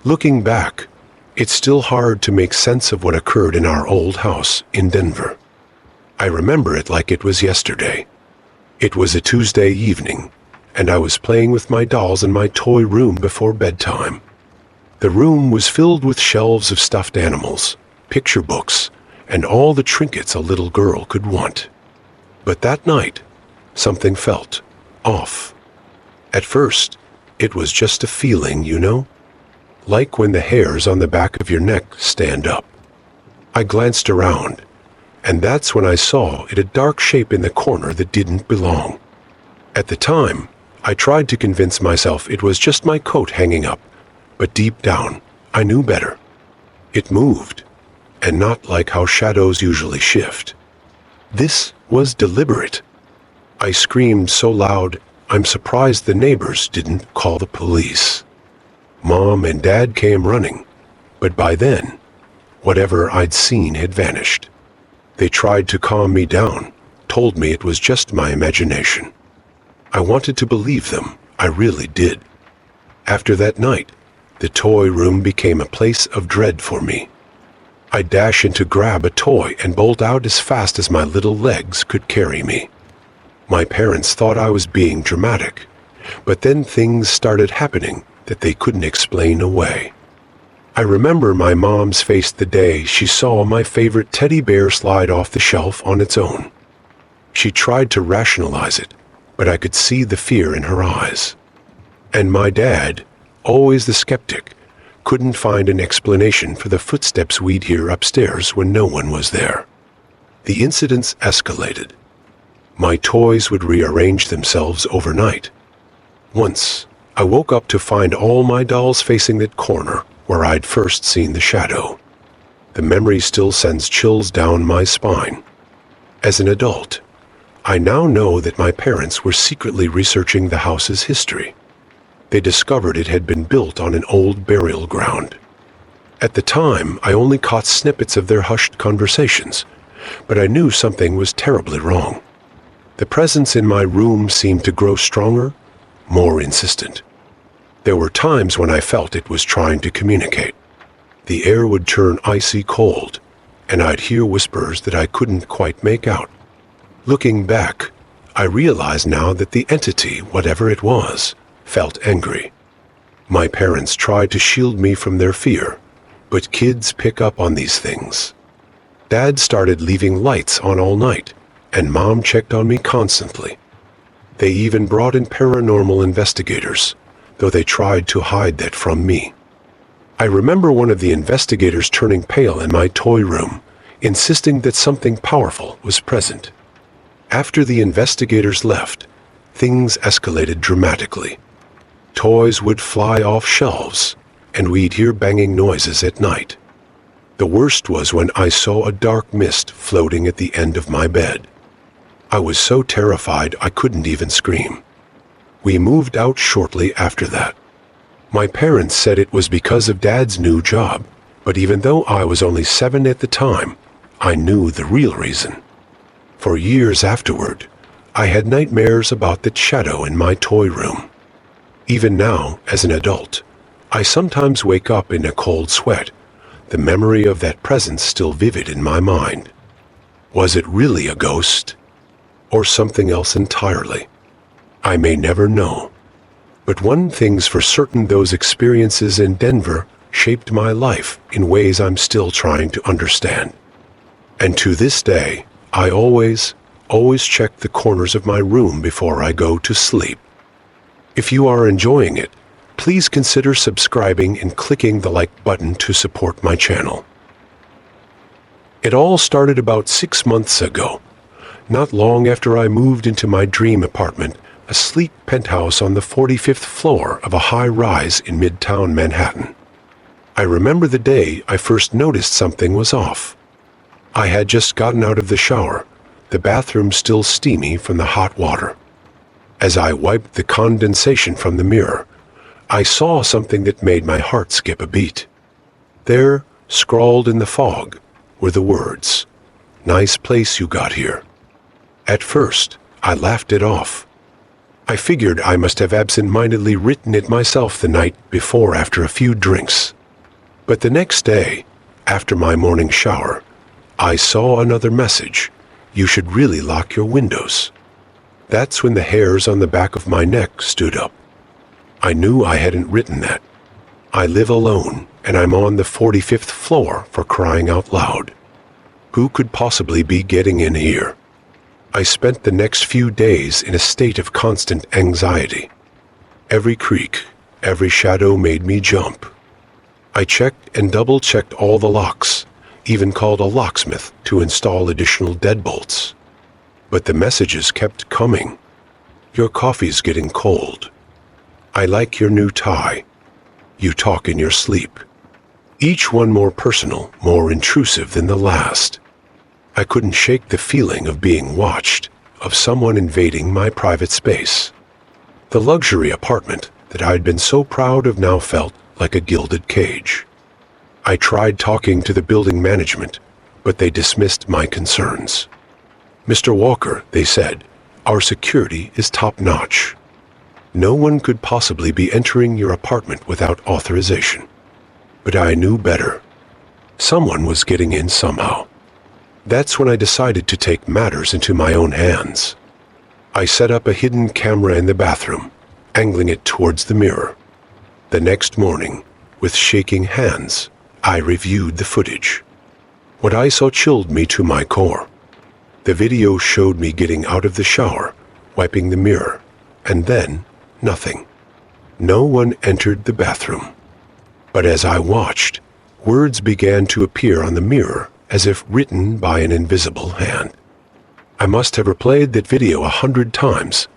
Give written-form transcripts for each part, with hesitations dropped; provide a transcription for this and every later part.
Looking back, it's still hard to make sense of what occurred in our old house in Denver. I remember it like it was yesterday. It was a Tuesday evening, and I was playing with my dolls in my toy room before bedtime. The room was filled with shelves of stuffed animals, picture books, and all the trinkets a little girl could want. But that night, something felt off. At first, it was just a feeling, like when the hairs on the back of your neck stand up. I glanced around, and that's when I saw a dark shape in the corner that didn't belong. At the time, I tried to convince myself it was just my coat hanging up, but deep down, I knew better. It moved, and not like how shadows usually shift. This was deliberate. I screamed so loud, I'm surprised the neighbors didn't call the police. Mom and Dad came running, but by then, whatever I'd seen had vanished. They tried to calm me down, told me it was just my imagination. I wanted to believe them, I really did. After that night, the toy room became a place of dread for me. I'd dash in to grab a toy and bolt out as fast as my little legs could carry me. My parents thought I was being dramatic, but then things started happening that they couldn't explain away. I remember my mom's face the day she saw my favorite teddy bear slide off the shelf on its own. She tried to rationalize it, but I could see the fear in her eyes. And my dad, always the skeptic, couldn't find an explanation for the footsteps we'd hear upstairs when no one was there. The incidents escalated. My toys would rearrange themselves overnight. Once, I woke up to find all my dolls facing that corner where I'd first seen the shadow. The memory still sends chills down my spine. As an adult, I now know that my parents were secretly researching the house's history. They discovered it had been built on an old burial ground. At the time, I only caught snippets of their hushed conversations, but I knew something was terribly wrong. The presence in my room seemed to grow stronger, more insistent. There were times when I felt it was trying to communicate. The air would turn icy cold, and I'd hear whispers that I couldn't quite make out. Looking back, I realize now that the entity, whatever it was, felt angry. My parents tried to shield me from their fear, but kids pick up on these things. Dad started leaving lights on all night, and Mom checked on me constantly. They even brought in paranormal investigators, though they tried to hide that from me. I remember one of the investigators turning pale in my toy room, insisting that something powerful was present. After the investigators left, things escalated dramatically. Toys would fly off shelves, and we'd hear banging noises at night. The worst was when I saw a dark mist floating at the end of my bed. I was so terrified I couldn't even scream. We moved out shortly after that. My parents said it was because of Dad's new job, but even though I was only 7 at the time, I knew the real reason. For years afterward, I had nightmares about that shadow in my toy room. Even now, as an adult, I sometimes wake up in a cold sweat, the memory of that presence still vivid in my mind. Was it really a ghost? Or something else entirely? I may never know. But one thing's for certain, those experiences in Denver shaped my life in ways I'm still trying to understand. And to this day, I always check the corners of my room before I go to sleep. If you are enjoying it, please consider subscribing and clicking the like button to support my channel. It all started about 6 months ago, not long after I moved into my dream apartment, a sleek penthouse on the 45th floor of a high-rise in Midtown Manhattan. I remember the day I first noticed something was off. I had just gotten out of the shower, the bathroom still steamy from the hot water. As I wiped the condensation from the mirror, I saw something that made my heart skip a beat. There, scrawled in the fog, were the words, "Nice place you got here." At first, I laughed it off. I figured I must have absent-mindedly written it myself the night before after a few drinks. But the next day, after my morning shower, I saw another message. You should really lock your windows. That's when the hairs on the back of my neck stood up. I knew I hadn't written that. I live alone, and I'm on the 45th floor, for crying out loud. Who could possibly be getting in here? I spent the next few days in a state of constant anxiety. Every creak, every shadow made me jump. I checked and double-checked all the locks, even called a locksmith to install additional deadbolts. But the messages kept coming. Your coffee's getting cold. I like your new tie. You talk in your sleep. Each one more personal, more intrusive than the last. I couldn't shake the feeling of being watched, of someone invading my private space. The luxury apartment that I'd been so proud of now felt like a gilded cage. I tried talking to the building management, but they dismissed my concerns. Mr. Walker, they said, our security is top-notch. No one could possibly be entering your apartment without authorization. But I knew better. Someone was getting in somehow. That's when I decided to take matters into my own hands. I set up a hidden camera in the bathroom, angling it towards the mirror. The next morning, with shaking hands, I reviewed the footage. What I saw chilled me to my core. The video showed me getting out of the shower, wiping the mirror, and then nothing. No one entered the bathroom. But as I watched, words began to appear on the mirror as if written by an invisible hand. I must have replayed that video 100 times,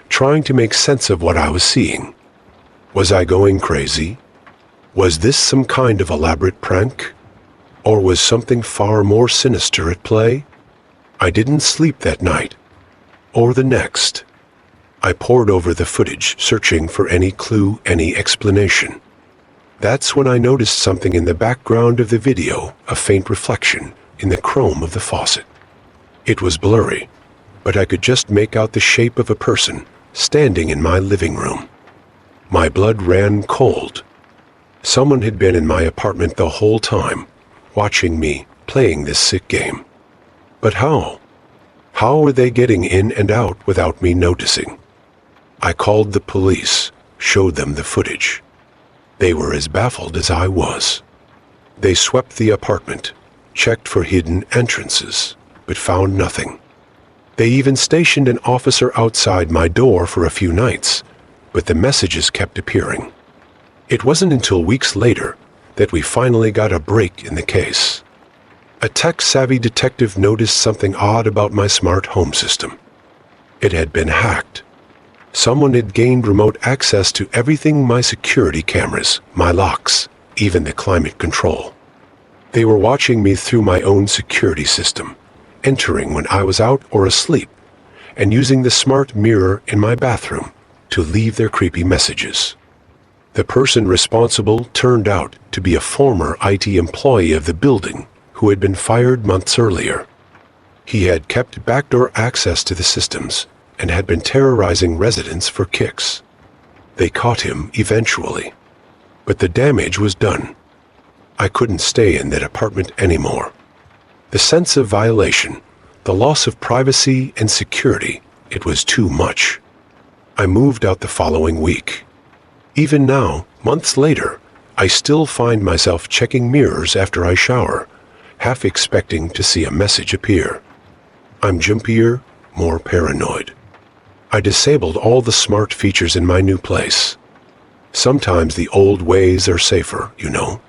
trying to make sense of what I was seeing. Was I going crazy? Was this some kind of elaborate prank? Or was something far more sinister at play? I didn't sleep that night, or the next. I pored over the footage, searching for any clue, any explanation. That's when I noticed something in the background of the video, a faint reflection in the chrome of the faucet. It was blurry, but I could just make out the shape of a person standing in my living room. My blood ran cold. Someone had been in my apartment the whole time, watching me playing this sick game. But how? How were they getting in and out without me noticing? I called the police, showed them the footage. They were as baffled as I was. They swept the apartment, checked for hidden entrances, but found nothing. They even stationed an officer outside my door for a few nights, but the messages kept appearing. It wasn't until weeks later that we finally got a break in the case. A tech-savvy detective noticed something odd about my smart home system. It had been hacked. Someone had gained remote access to everything: my security cameras, my locks, even the climate control. They were watching me through my own security system, entering when I was out or asleep, and using the smart mirror in my bathroom to leave their creepy messages. The person responsible turned out to be a former IT employee of the building who had been fired months earlier. He had kept backdoor access to the systems and had been terrorizing residents for kicks. They caught him eventually, but the damage was done. I couldn't stay in that apartment anymore. The sense of violation, the loss of privacy and security, it was too much. I moved out the following week. Even now, months later, I still find myself checking mirrors after I shower, half expecting to see a message appear. I'm jumpier, more paranoid. I disabled all the smart features in my new place. Sometimes the old ways are safer, you know.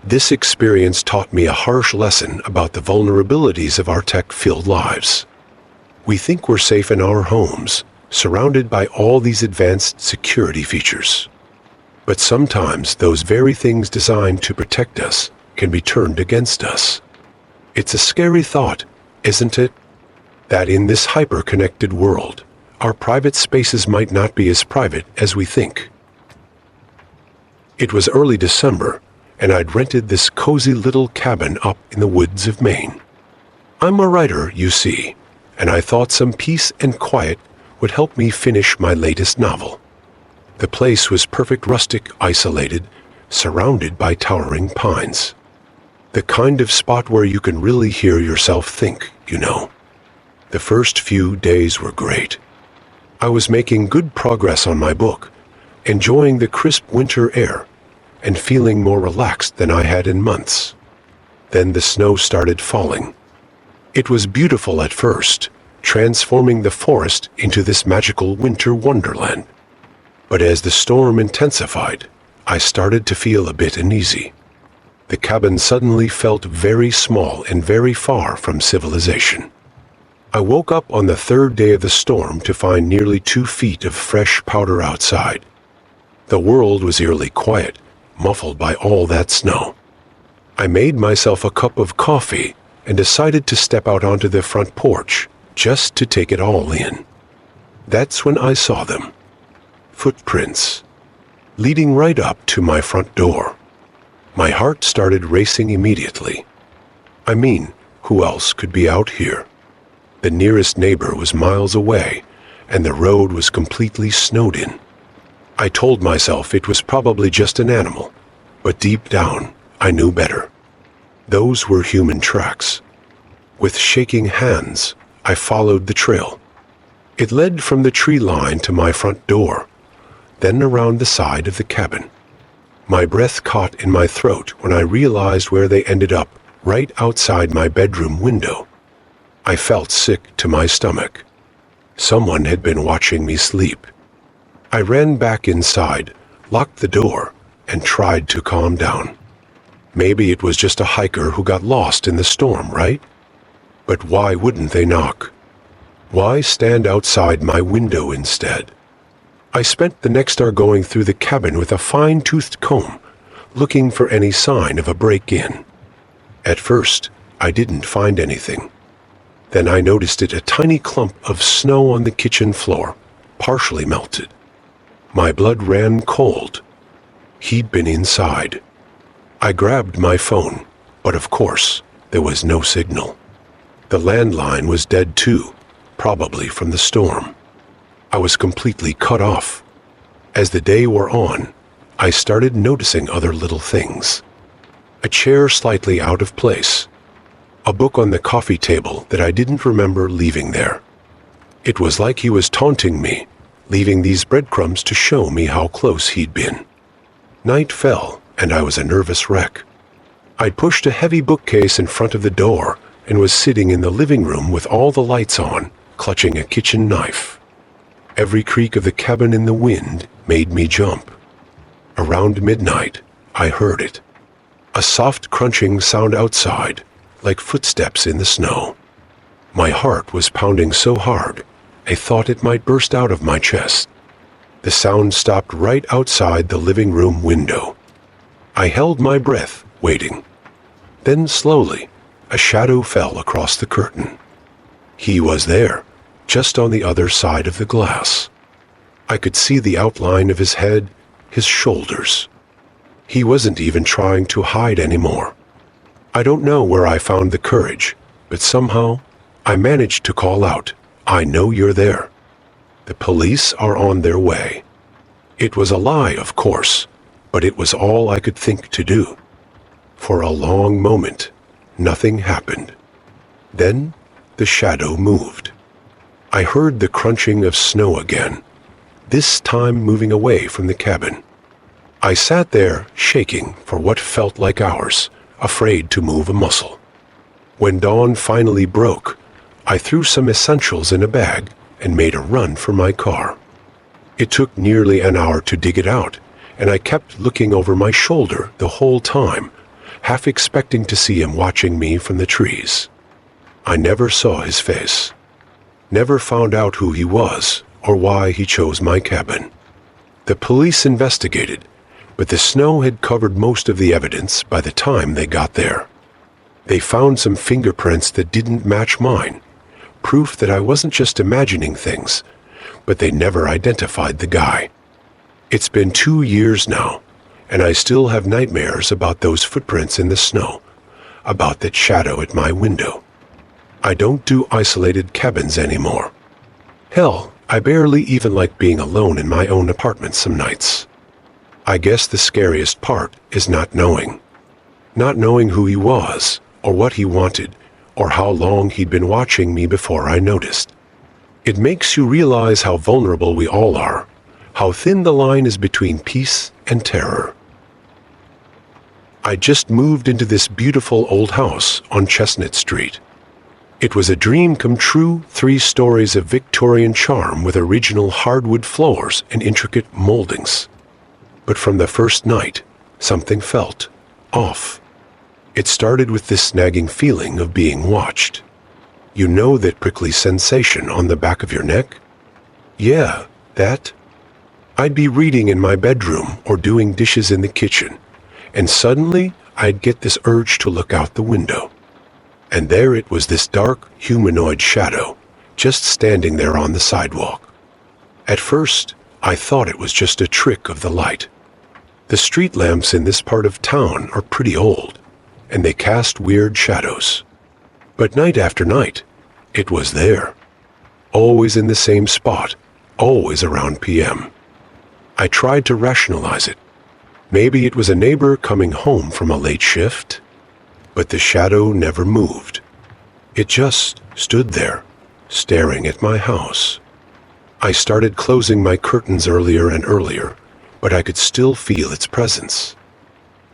This experience taught me a harsh lesson about the vulnerabilities of our tech-filled lives. We think we're safe in our homes, surrounded by all these advanced security features. But sometimes those very things designed to protect us can be turned against us. It's a scary thought, isn't it? That in this hyper-connected world, our private spaces might not be as private as we think. It was early December, and I'd rented this cozy little cabin up in the woods of Maine. I'm a writer, you see, and I thought some peace and quiet would help me finish my latest novel. The place was perfect, rustic, isolated, surrounded by towering pines. The kind of spot where you can really hear yourself think, you know. The first few days were great. I was making good progress on my book, enjoying the crisp winter air, and feeling more relaxed than I had in months. Then the snow started falling. It was beautiful at first, transforming the forest into this magical winter wonderland. But as the storm intensified, I started to feel a bit uneasy. The cabin suddenly felt very small and very far from civilization. I woke up on the third day of the storm to find nearly 2 feet of fresh powder outside. The world was eerily quiet, muffled by all that snow. I made myself a cup of coffee and decided to step out onto the front porch just to take it all in. That's when I saw them. Footprints, leading right up to my front door. My heart started racing immediately. I mean, who else could be out here? The nearest neighbor was miles away, and the road was completely snowed in. I told myself it was probably just an animal, but deep down, I knew better. Those were human tracks. With shaking hands, I followed the trail. It led from the tree line to my front door, then around the side of the cabin. My breath caught in my throat when I realized where they ended up, right outside my bedroom window. I felt sick to my stomach. Someone had been watching me sleep. I ran back inside, locked the door, and tried to calm down. Maybe it was just a hiker who got lost in the storm, right? But why wouldn't they knock? Why stand outside my window instead? I spent the next hour going through the cabin with a fine-toothed comb, looking for any sign of a break-in. At first, I didn't find anything. Then I noticed a tiny clump of snow on the kitchen floor, partially melted. My blood ran cold. He'd been inside. I grabbed my phone, but of course, there was no signal. The landline was dead too, probably from the storm. I was completely cut off. As the day wore on, I started noticing other little things. A chair slightly out of place. A book on the coffee table that I didn't remember leaving there. It was like he was taunting me, leaving these breadcrumbs to show me how close he'd been. Night fell, and I was a nervous wreck. I'd pushed a heavy bookcase in front of the door and was sitting in the living room with all the lights on, clutching a kitchen knife. Every creak of the cabin in the wind made me jump. Around midnight, I heard it. A soft crunching sound outside, like footsteps in the snow. My heart was pounding so hard, I thought it might burst out of my chest. The sound stopped right outside the living room window. I held my breath, waiting. Then slowly, a shadow fell across the curtain. He was there, just on the other side of the glass. I could see the outline of his head, his shoulders. He wasn't even trying to hide anymore. I don't know where I found the courage, but somehow I managed to call out, "I know you're there. The police are on their way." It was a lie, of course, but it was all I could think to do. For a long moment, nothing happened. Then the shadow moved. I heard the crunching of snow again, this time moving away from the cabin. I sat there, shaking for what felt like hours, afraid to move a muscle. When dawn finally broke, I threw some essentials in a bag and made a run for my car. It took nearly an hour to dig it out, and I kept looking over my shoulder the whole time, half expecting to see him watching me from the trees. I never saw his face. Never found out who he was or why he chose my cabin. The police investigated, but the snow had covered most of the evidence by the time they got there. They found some fingerprints that didn't match mine, proof that I wasn't just imagining things, but they never identified the guy. It's been 2 years now, and I still have nightmares about those footprints in the snow, about that shadow at my window. I don't do isolated cabins anymore. Hell, I barely even like being alone in my own apartment some nights. I guess the scariest part is not knowing. Not knowing who he was, or what he wanted, or how long he'd been watching me before I noticed. It makes you realize how vulnerable we all are, how thin the line is between peace and terror. I just moved into this beautiful old house on Chestnut Street. It was a dream come true, 3 stories of Victorian charm with original hardwood floors and intricate moldings. But from the first night, something felt off. It started with this nagging feeling of being watched. You know that prickly sensation on the back of your neck? Yeah, that. I'd be reading in my bedroom or doing dishes in the kitchen, and suddenly I'd get this urge to look out the window. And there it was, this dark, humanoid shadow, just standing there on the sidewalk. At first, I thought it was just a trick of the light. The street lamps in this part of town are pretty old, and they cast weird shadows. But night after night, it was there. Always in the same spot, always around p.m. I tried to rationalize it. Maybe it was a neighbor coming home from a late shift. But the shadow never moved. It just stood there, staring at my house. I started closing my curtains earlier and earlier, but I could still feel its presence.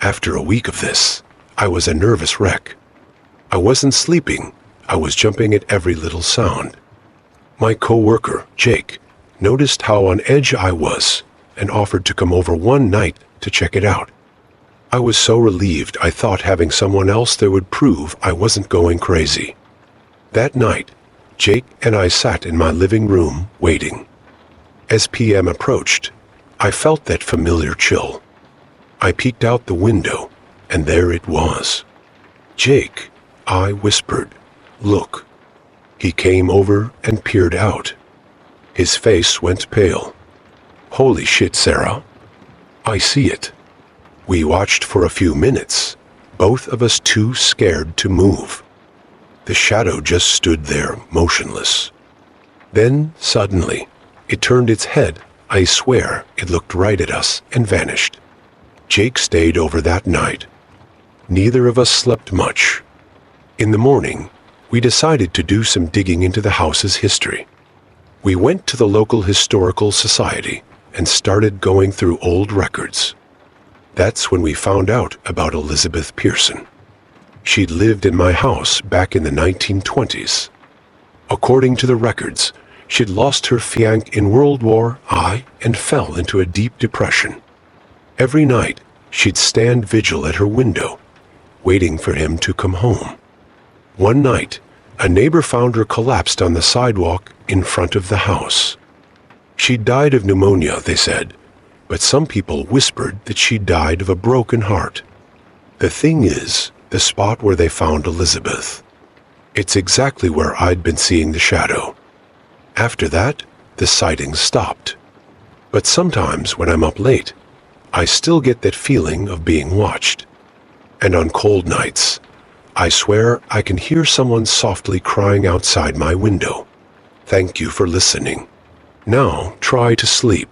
After a week of this, I was a nervous wreck. I wasn't sleeping. I was jumping at every little sound. My coworker, Jake, noticed how on edge I was and offered to come over one night to check it out. I was so relieved I thought having someone else there would prove I wasn't going crazy. That night, Jake and I sat in my living room waiting. As p.m. approached, I felt that familiar chill. I peeked out the window, and there it was. Jake, I whispered, "Look." He came over and peered out. His face went pale. "Holy shit, Sarah. I see it." We watched for a few minutes, both of us too scared to move. The shadow just stood there, motionless. Then, suddenly, it turned its head. I swear it looked right at us and vanished. Jake stayed over that night. Neither of us slept much. In the morning, we decided to do some digging into the house's history. We went to the local historical society and started going through old records. That's when we found out about Elizabeth Pearson. She'd lived in my house back in the 1920s. According to the records, she'd lost her fiancé in World War I and fell into a deep depression. Every night, she'd stand vigil at her window, waiting for him to come home. One night, a neighbor found her collapsed on the sidewalk in front of the house. She'd died of pneumonia, they said, but some people whispered that she died of a broken heart. The thing is, the spot where they found Elizabeth. It's exactly where I'd been seeing the shadow. After that, the sightings stopped. But sometimes when I'm up late, I still get that feeling of being watched. And on cold nights, I swear I can hear someone softly crying outside my window. Thank you for listening. Now try to sleep.